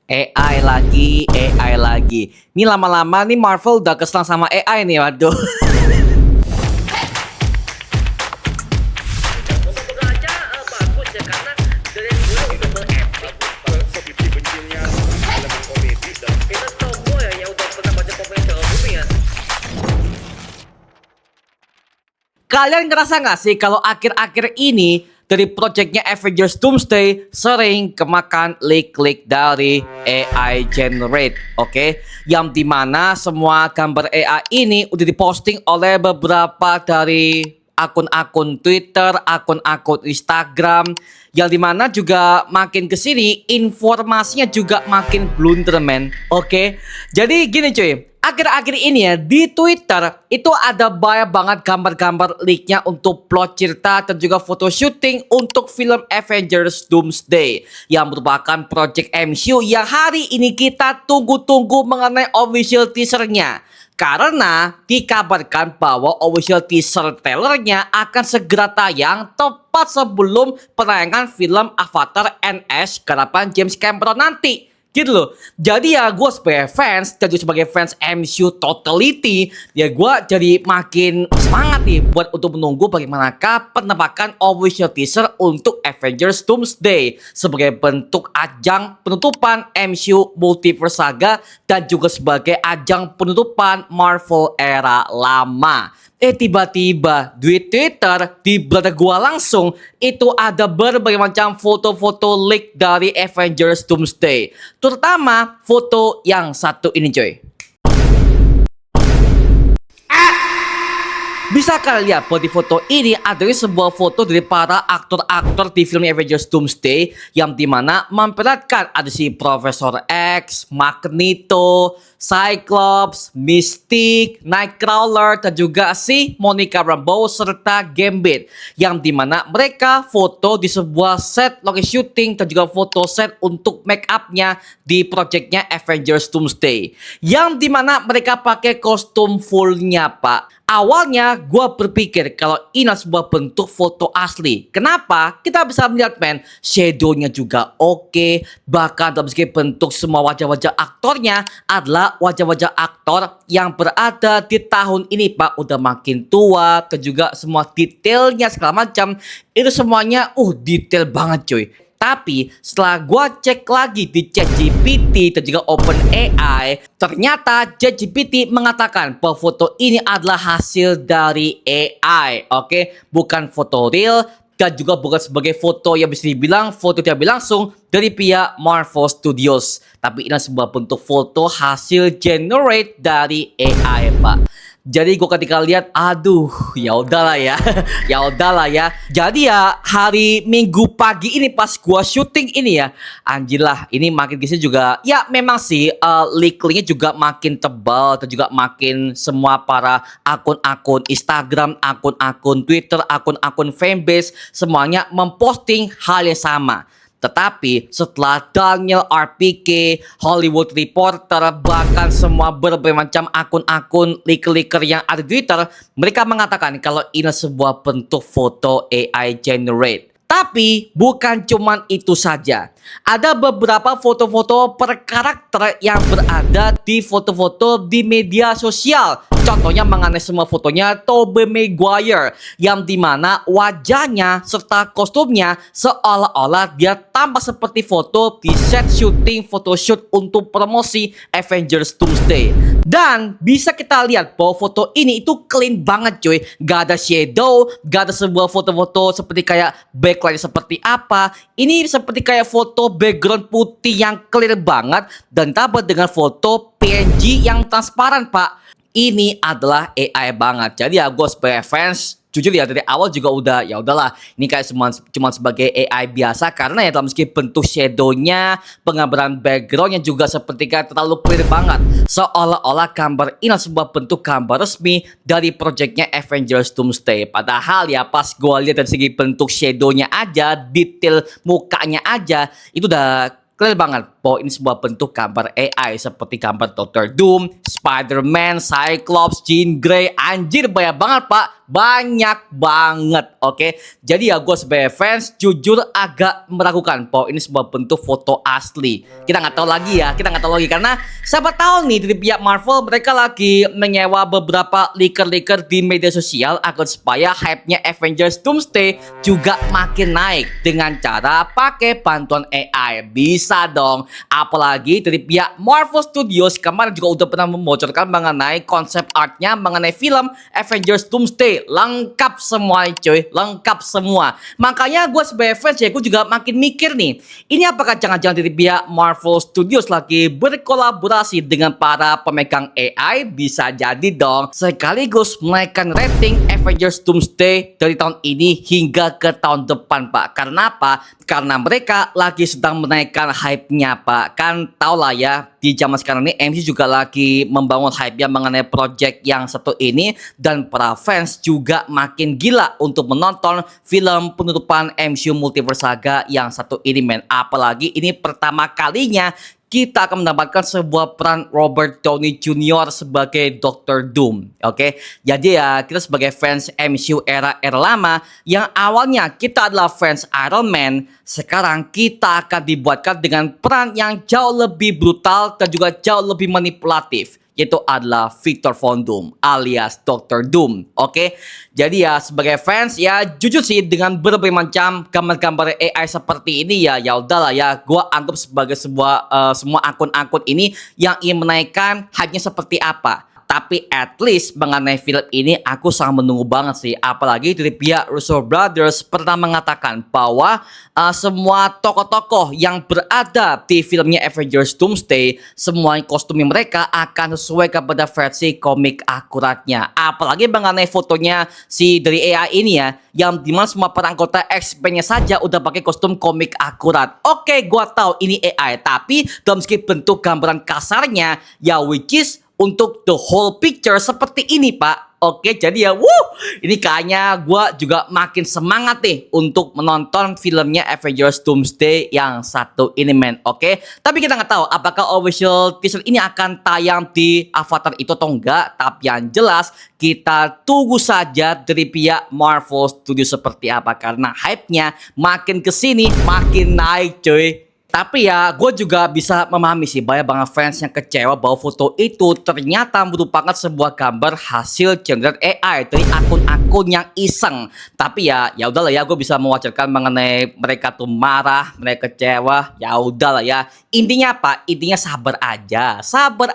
AI lagi, AI lagi. Ini lama-lama nih Marvel udah kesel sama AI nih, waduh. Moga-moga aja bagus ya karena dari dulu udah berepic. Sebenci-bencinya elemen komedi dan Kita toko ya yang udah pernah baca komik Jawa Bumi ya. Kalian ngerasa nggak sih kalau akhir-akhir ini dari proyeknya Avengers Doomsday sering kemakan leak-leak dari AI generate, oke? Yang dimana semua gambar AI ini udah diposting oleh beberapa dari akun-akun Twitter, akun-akun Instagram, yang dimana juga makin kesini informasinya juga makin blunder, men. Oke, jadi gini cuy, akhir-akhir ini ya di Twitter itu ada banyak banget gambar-gambar leaknya untuk plot cerita dan juga foto syuting untuk film Avengers Doomsday yang merupakan project MCU yang hari ini kita tunggu-tunggu mengenai official teasernya. Karena dikabarkan bahwa official teaser trailernya akan segera tayang tepat sebelum penayangan film Avatar NS garapan James Cameron nanti. Gitu loh. Jadi ya gue sebagai fans dan juga sebagai fans MCU totality, ya gue jadi makin semangat nih buat untuk menunggu bagaimanakah penampakan official teaser untuk Avengers Doomsday sebagai bentuk ajang penutupan MCU Multiverse Saga dan juga sebagai ajang penutupan Marvel era lama. Tiba-tiba di Twitter, di beranda gua langsung, itu ada berbagai macam foto-foto leak dari Avengers Doomsday. Terutama foto yang satu ini coy. Bisa kalian lihat bahwa di foto ini adalah sebuah foto dari para aktor-aktor di film Avengers Doomsday yang dimana memperlihatkan ada si Profesor X, Magneto, Cyclops, Mystique, Nightcrawler, dan juga si Monica Rambeau serta Gambit yang dimana mereka foto di sebuah set lokasi syuting dan juga foto set untuk make upnya di projectnya Avengers Doomsday yang dimana mereka pakai kostum fullnya pak. Awalnya gue berpikir kalau ini sebuah bentuk foto asli. Kenapa? Kita bisa melihat men, shadownya juga oke. Bahkan dalam segi bentuk semua wajah-wajah aktornya adalah wajah-wajah aktor yang berada di tahun ini pak. Udah makin tua dan juga semua detailnya segala macam. Itu semuanya detail banget cuy. Tapi setelah gua cek lagi di ChatGPT dan juga OpenAI, ternyata ChatGPT mengatakan bahwa foto ini adalah hasil dari AI, oke? Bukan foto real dan juga bukan sebagai foto yang bisa dibilang foto tidak langsung dari pihak Marvel Studios. Tapi ini sebuah bentuk foto hasil generate dari AI, Pak. Jadi gue ketika lihat, aduh, ya udahlah ya, ya udahlah ya. Jadi ya hari Minggu pagi ini pas gua syuting ini ya, anjir lah, ini makin kisah juga. Ya memang sih leak-leaknya juga makin tebal dan juga makin semua para akun-akun Instagram, akun-akun Twitter, akun-akun fanbase semuanya memposting hal yang sama. Tetapi setelah Daniel RPK, Hollywood Reporter, bahkan semua berbagai macam akun-akun leaker-leaker yang ada di Twitter, mereka mengatakan kalau ini sebuah bentuk foto AI generate. Tapi bukan cuman itu saja. Ada beberapa foto-foto per karakter yang berada di foto-foto di media sosial. Contohnya mengenai semua fotonya Tobey Maguire yang dimana wajahnya serta kostumnya seolah-olah dia tampak seperti foto di set syuting photoshoot untuk promosi Avengers Doomsday. Dan bisa kita lihat bahwa foto ini itu clean banget cuy. Gak ada shadow, gak ada sebuah foto-foto seperti kayak backlight seperti apa. Ini seperti kayak foto background putih yang clear banget dan tambah dengan foto PNG yang transparan pak. Ini adalah AI banget. Jadi ya gue sebagai fans jujur ya dari awal juga udah ya udahlah ini kayak cuma sebagai AI biasa karena ya dalam segi bentuk shadownya, penggambaran backgroundnya juga seperti kayak terlalu clear banget seolah-olah gambar ini sebuah bentuk gambar resmi dari projectnya Avengers Doomsday. Padahal ya pas gue lihat dari segi bentuk shadownya aja, detail mukanya aja itu udah clear banget bahwa ini sebuah bentuk gambar AI seperti gambar Dr. Doom, Spider-Man, Cyclops, Jean Grey. Anjir banyak banget pak banyak banget. Oke, jadi ya gue sebagai fans jujur agak meragukan bahwa ini sebuah bentuk foto asli. Kita nggak tahu lagi ya, karena siapa tahu nih dari pihak Marvel mereka lagi menyewa beberapa leaker-leaker di media sosial agar supaya hype-nya Avengers Doomsday juga makin naik dengan cara pakai bantuan AI. Bisa dong, apalagi dari pihak Marvel Studios kemarin juga udah pernah membocorkan mengenai konsep artnya mengenai film Avengers Doomsday. Lengkap semua cuy, lengkap semua. Makanya gue sebagai fans ya gue juga makin mikir nih, ini apakah jangan-jangan dari pihak Marvel Studios lagi berkolaborasi dengan para pemegang AI? Bisa jadi dong, sekaligus menaikkan rating Avengers Doomsday dari tahun ini hingga ke tahun depan Pak. Karena apa? Karena mereka lagi sedang menaikkan hype-nya Pak. Kan tau lah ya, di zaman sekarang ini MC juga lagi membangun hype-nya mengenai project yang satu ini, dan para fans juga makin gila untuk menonton film penutupan MCU Multiverse Saga yang satu ini men. Apalagi ini pertama kalinya kita akan mendapatkan sebuah peran Robert Downey Jr. sebagai Dr. Doom. Oke, jadi ya kita sebagai fans MCU era lama yang awalnya kita adalah fans Iron Man, sekarang kita akan dibuatkan dengan peran yang jauh lebih brutal dan juga jauh lebih manipulatif, yaitu adalah Victor Von Doom alias Dr. Doom. Oke, jadi ya sebagai fans ya jujur sih dengan berbagai macam gambar-gambar AI seperti ini ya udahlah ya, gua anggap sebagai sebuah semua akun-akun ini yang ingin menaikkan hype-nya seperti apa. Tapi at least mengenai film ini aku sangat menunggu banget sih. Apalagi dari pihak Russo Brothers pernah mengatakan bahwa semua tokoh-tokoh yang berada di filmnya Avengers Doomsday, semua kostumnya mereka akan sesuai kepada versi komik akuratnya. Apalagi mengenai fotonya si dari AI ini ya, yang dimana semua para anggota X-Men-nya saja udah pakai kostum komik akurat. Oke, gua tahu ini AI, tapi dalam segi bentuk gambaran kasarnya ya which is untuk the whole picture seperti ini Pak. Oke, jadi ya ini kayaknya gue juga makin semangat nih untuk menonton filmnya Avengers Doomsday yang satu ini men. Oke, tapi kita nggak tahu apakah official teaser ini akan tayang di Avatar itu atau enggak. Tapi yang jelas kita tunggu saja dari pihak Marvel Studios seperti apa, karena hype-nya makin kesini makin naik cuy. Tapi ya gue juga bisa memahami sih banyak banget fans yang kecewa bahwa foto itu ternyata merupakan sebuah gambar hasil generate AI dari akun-akun yang iseng. Tapi ya udahlah ya, gue bisa mewajarkan mengenai mereka tuh marah, mereka kecewa. Ya udahlah ya. Intinya apa? Intinya sabar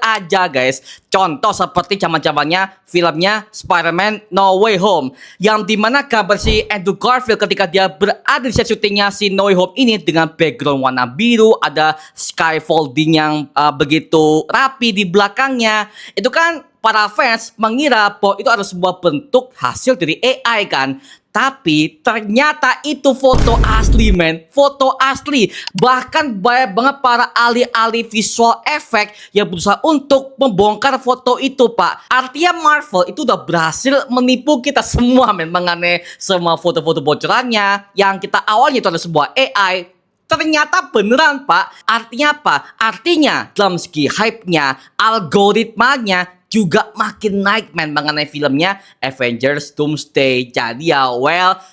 aja guys. Contoh seperti zaman-zamannya filmnya Spider-Man No Way Home, yang dimana gambar si Andrew Garfield ketika dia berada di set syutingnya si No Way Home ini dengan background warna biru, ada skyfolding yang begitu rapi di belakangnya. Itu kan para fans mengira bahwa itu adalah sebuah bentuk hasil dari AI kan. Tapi ternyata itu foto asli men, foto asli. Bahkan banyak banget para ahli-ahli visual effect yang berusaha untuk membongkar foto itu Pak. Artinya Marvel itu udah berhasil menipu kita semua men mengenai semua foto-foto bocorannya yang kita awalnya itu adalah sebuah AI. Ternyata beneran Pak. Artinya apa? Artinya dalam segi hype-nya, algoritmanya juga makin naik men mengenai filmnya Avengers Doomsday. Jadi ya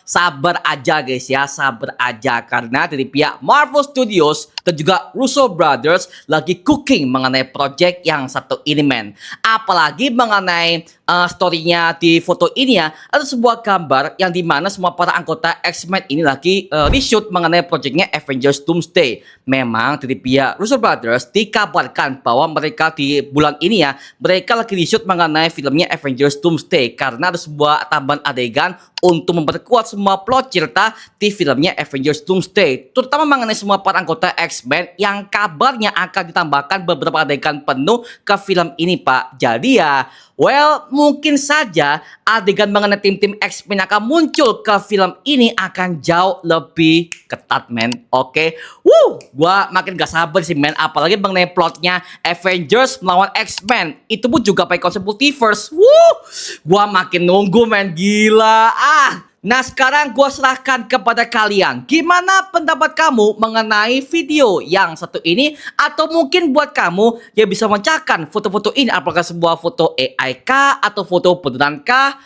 sabar aja guys ya, sabar aja, karena dari pihak Marvel Studios dan juga Russo Brothers lagi cooking mengenai project yang satu ini men. Apalagi mengenai story-nya di foto ini ya, ada sebuah gambar yang dimana semua para anggota X-Men ini lagi reshoot mengenai projectnya Avengers Doomsday. Memang dari pihak Russo Brothers dikabarkan bahwa mereka di bulan ini ya, mereka lagi reshoot mengenai filmnya Avengers Doomsday karena ada sebuah tambahan adegan untuk memperkuat semua plot cerita di filmnya Avengers Doomsday, terutama mengenai semua para anggota X-Men yang kabarnya akan ditambahkan beberapa adegan penuh ke film ini Pak. Jadi ya mungkin saja adegan mengenai tim-tim X-Men akan muncul ke film ini akan jauh lebih ketat men. Oke, gua makin gak sabar sih men, apalagi mengenai plotnya Avengers melawan X-Men, itu pun juga pakai konsep multiverse. Gua makin nunggu men, gila. Nah sekarang gue serahkan kepada kalian. Gimana pendapat kamu mengenai video yang satu ini? Atau mungkin buat kamu yang bisa mencahkan foto-foto ini, apakah sebuah foto AI kah atau foto beneran kah?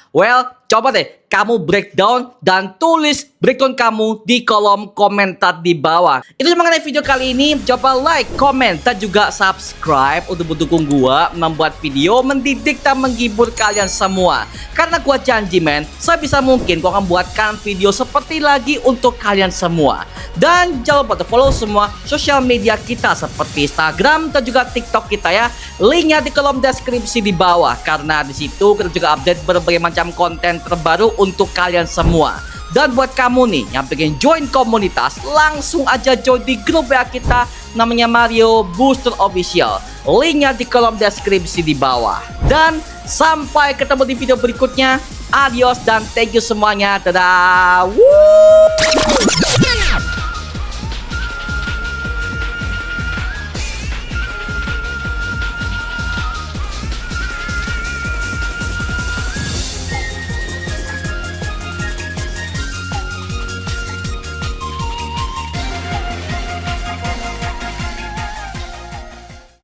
Coba deh kamu breakdown dan tulis breakdown kamu di kolom komentar di bawah. Itu mengenai video kali ini. Coba like, komen, dan juga subscribe untuk mendukung gua membuat video mendidik dan menghibur kalian semua. Karena gua janji men, sebisa mungkin gua akan buatkan video seperti lagi untuk kalian semua. Dan jangan lupa follow semua sosial media kita seperti Instagram dan juga TikTok kita ya. Linknya di kolom deskripsi di bawah. Karena di situ kita juga update berbagai macam konten terbaru untuk kalian semua. Dan buat kamu nih yang pengen join komunitas, langsung aja join di grup WA kita namanya Mario Booster Official. Linknya di kolom deskripsi di bawah. Dan sampai ketemu di video berikutnya. Adios dan thank you semuanya. Dadah. Woo!